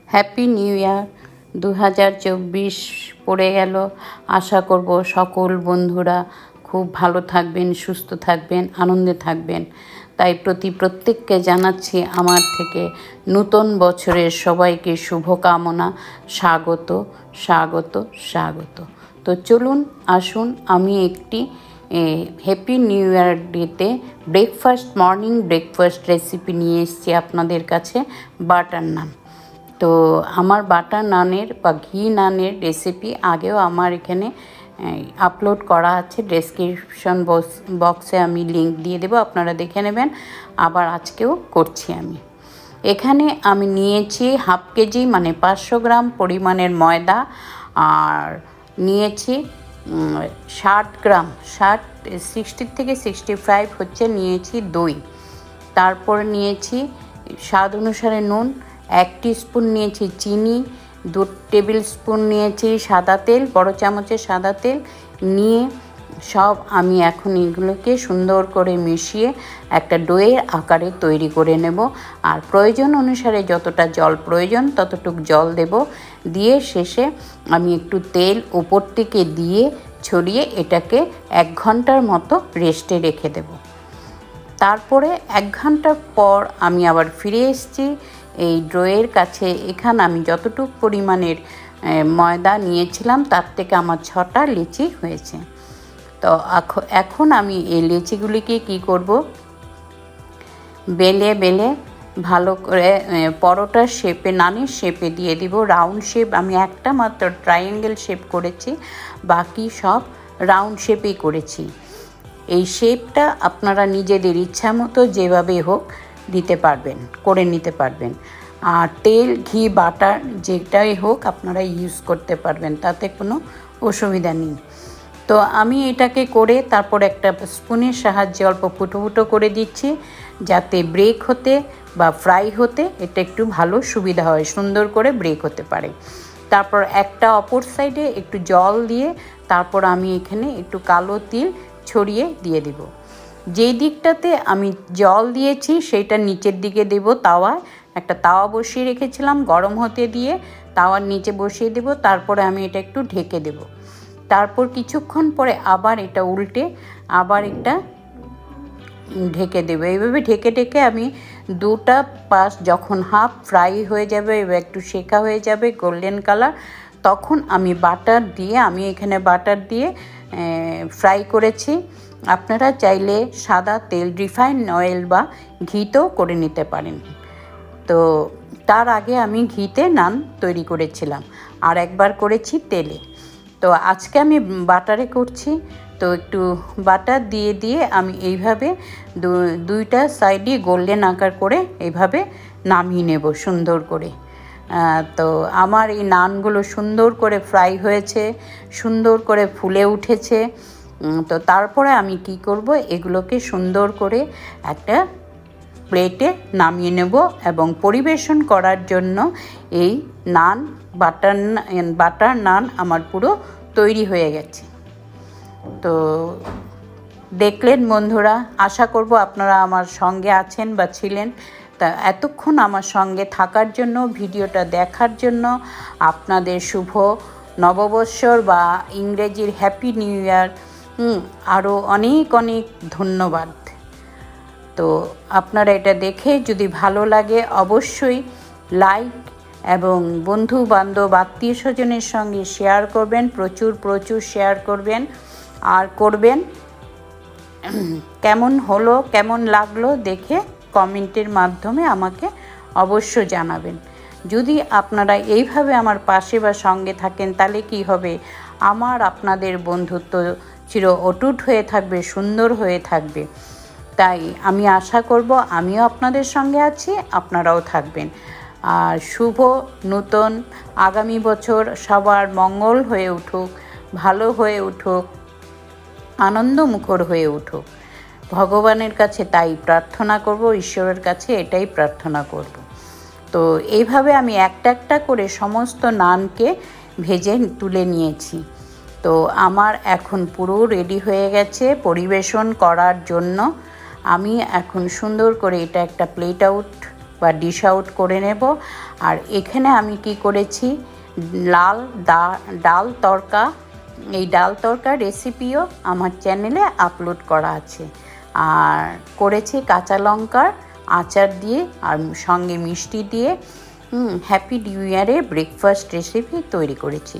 Happy new ইয়ার 2024 পড়ে গেল। আশা করব সকল বন্ধুরা খুব ভালো থাকবেন, সুস্থ থাকবেন, আনন্দে থাকবেন। তাই প্রত্যেককে জানাচ্ছি আমার থেকে নতুন বছরের সবাইকে শুভকামনা, স্বাগত স্বাগত স্বাগত। তো চলুন আসুন, আমি একটি হ্যাপি নিউ ইয়ার ডেতে মর্নিং ব্রেকফাস্ট রেসিপি নিয়ে এসেছি আপনাদের কাছে, বাটার নান। তো আমার বাটার নানের বা ঘি নানের রেসিপি আগেও আমার এখানে আপলোড করা আছে, ডেসক্রিপশন বক্সে আমি লিংক দিয়ে দেবো, আপনারা দেখে নেবেন। আবার আজকেও করছি আমি। এখানে আমি নিয়েছি হাফ কেজি মানে 500 গ্রাম পরিমাণের ময়দা, আর নিয়েছি 60 থেকে 65 হচ্ছে নিয়েছি দই। তারপর নিয়েছি স্বাদ অনুসারে নুন, 1 টিস্পুন নিয়েছি চিনি, 2 টেবিল স্পুন নিয়েছি সাদা তেল, বড় চামচের সাদা তেল নিয়ে সব আমি এখন এগুলোকে সুন্দর করে মিশিয়ে একটা ডোয়ের আকারে তৈরি করে নেব। আর প্রয়োজন অনুসারে যতটা জল প্রয়োজন ততটুকু জল দেব। দিয়ে শেষে আমি একটু তেল উপর থেকে দিয়ে ছড়িয়ে এটাকে 1 ঘন্টার মতো রেস্টে রেখে দেব। তারপরে 1 ঘন্টা পর আমি আবার ফিরে এসেছি এই ড্রয়ের কাছে। এখানে আমি যতটুকু পরিমাণের ময়দা নিয়েছিলাম তার থেকে আমার 6টা লিচি হয়েছে। তো এখন আমি এই লিচিগুলিকে কি করব, বেলে ভালো করে পরোটার শেপে, নানের শেপে দিয়ে দিব। রাউন্ড শেপ আমি একটা মাত্র ট্রায়াঙ্গেল শেপ করেছি, বাকি সব রাউন্ড শেপেই করেছি। এই শেপটা আপনারা নিজেদের ইচ্ছা মতো যেভাবে হোক দিতে পারবেন, করে নিতে পারবেন। আর তেল, ঘি, বাটার যেটাই হোক আপনারা ইউজ করতে পারবেন, তাতে কোনো অসুবিধা নেই। তো আমি এটাকে করে তারপর একটা স্পুনের সাহায্যে অল্প ফুটো করে দিচ্ছি, যাতে ব্রেক হতে বা ফ্রাই হতে এটা একটু ভালো সুবিধা হয়, সুন্দর করে ব্রেক হতে পারে। তারপর একটা অপর সাইডে একটু জল দিয়ে তারপর আমি এখানে একটু কালো তিল ছড়িয়ে দিয়ে দিব। যেই দিকটাতে আমি জল দিয়েছি সেইটা নিচের দিকে দেব। একটা তাওয়া বসিয়ে রেখেছিলাম, গরম হতে দিয়ে তাওয়ার নিচে বসিয়ে দেব। তারপরে আমি এটা একটু ঢেকে দেব। তারপর কিছুক্ষণ পরে আবার এটা উল্টে আবার একটা ঢেকে দেবো। এইভাবে ঢেকে আমি 2টা পাশ যখন হাফ ফ্রাই হয়ে যাবে, এবার একটু শেখা হয়ে যাবে গোল্ডেন কালার, তখন আমি এখানে বাটার দিয়ে ফ্রাই করেছি। আপনারা চাইলে সাদা তেল, রিফাইন্ড অয়েল বা ঘিতেও করে নিতে পারেন। তো তার আগে আমি ঘিতে নান তৈরি করেছিলাম, আর একবার করেছি তেলে। তো আজকে আমি বাটারে করছি। তো একটু বাটার দিয়ে আমি এইভাবে 2টা সাইডই গোল্ডেন আকার করে এইভাবে নামিয়ে নেব সুন্দর করে। তো আমার এই নানগুলো সুন্দর করে ফ্রাই হয়েছে, সুন্দর করে ফুলে উঠেছে। তো তারপরে আমি কি করব, এগুলোকে সুন্দর করে একটা প্লেটে নামিয়ে নেব এবং পরিবেশন করার জন্য এই বাটার নান আমার পুরো তৈরি হয়ে গেছে। তো দেখলেন বন্ধুরা, আশা করব আপনারা আমার সঙ্গে আছেন বা ছিলেন। তা এতক্ষণ আমার সঙ্গে থাকার জন্য, ভিডিওটা দেখার জন্য আপনাদের শুভ নববৎসর বা ইংরেজির হ্যাপি নিউ ইয়ার আরও অনেক ধন্যবাদ। তো আপনারা এটা দেখে যদি ভালো লাগে অবশ্যই লাইক এবং বন্ধু বান্ধব আত্মীয় স্বজনের সঙ্গে শেয়ার করবেন, প্রচুর শেয়ার করবেন। আর কেমন হলো, কেমন লাগলো দেখে কমেন্টের মাধ্যমে আমাকে অবশ্য জানাবেন। যদি আপনারা এইভাবে আমার পাশে বা সঙ্গে থাকেন তাহলে কি হবে, আপনাদের বন্ধুত্ব চির অটুট হয়ে থাকবে, সুন্দর হয়ে থাকবে। তাই আমি আশা করব আমিও আপনাদের সঙ্গে আছি, আপনারাও থাকবেন। আর শুভ নতুন আগামী বছর সবার মঙ্গল হয়ে উঠুক, ভালো হয়ে উঠুক, আনন্দমুখর হয়ে উঠুক। ভগবানের কাছে তাই প্রার্থনা করব, ঈশ্বরের কাছে এটাই প্রার্থনা করব। তো এইভাবে আমি একটা করে সমস্ত নানকে ভেজে তুলে নিয়েছি। তো আমার এখন পুরো রেডি হয়ে গেছে পরিবেশন করার জন্য। আমি এখন সুন্দর করে এটা একটা প্লেট আউট বা ডিশ আউট করে নেব। আর এখানে আমি কি করেছি, ডাল তড়কা, এই ডাল তড়কা রেসিপিও আমার চ্যানেলে আপলোড করা আছে। আর করেছি কাঁচা লঙ্কার আচার দিয়ে আর সঙ্গে মিষ্টি দিয়ে হ্যাপি নিউ ইয়ারের ব্রেকফাস্ট রেসিপি তৈরি করেছি।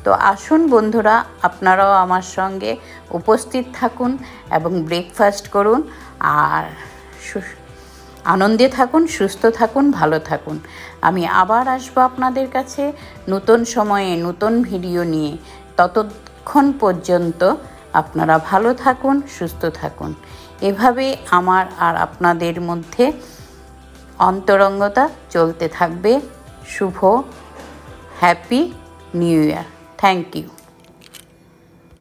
তো আসুন বন্ধুরা, আপনারাও আমার সঙ্গে উপস্থিত থাকুন এবং ব্রেকফাস্ট করুন, আর আনন্দে থাকুন, সুস্থ থাকুন, ভালো থাকুন। আমি আবার আসবো আপনাদের কাছে নতুন সময়ে নতুন ভিডিও নিয়ে। ততক্ষণ পর্যন্ত আপনারা ভালো থাকুন, সুস্থ থাকুন। এভাবে আমার আর আপনাদের মধ্যে অন্তরঙ্গতা চলতে থাকবে। শুভ happy new year. Thank you.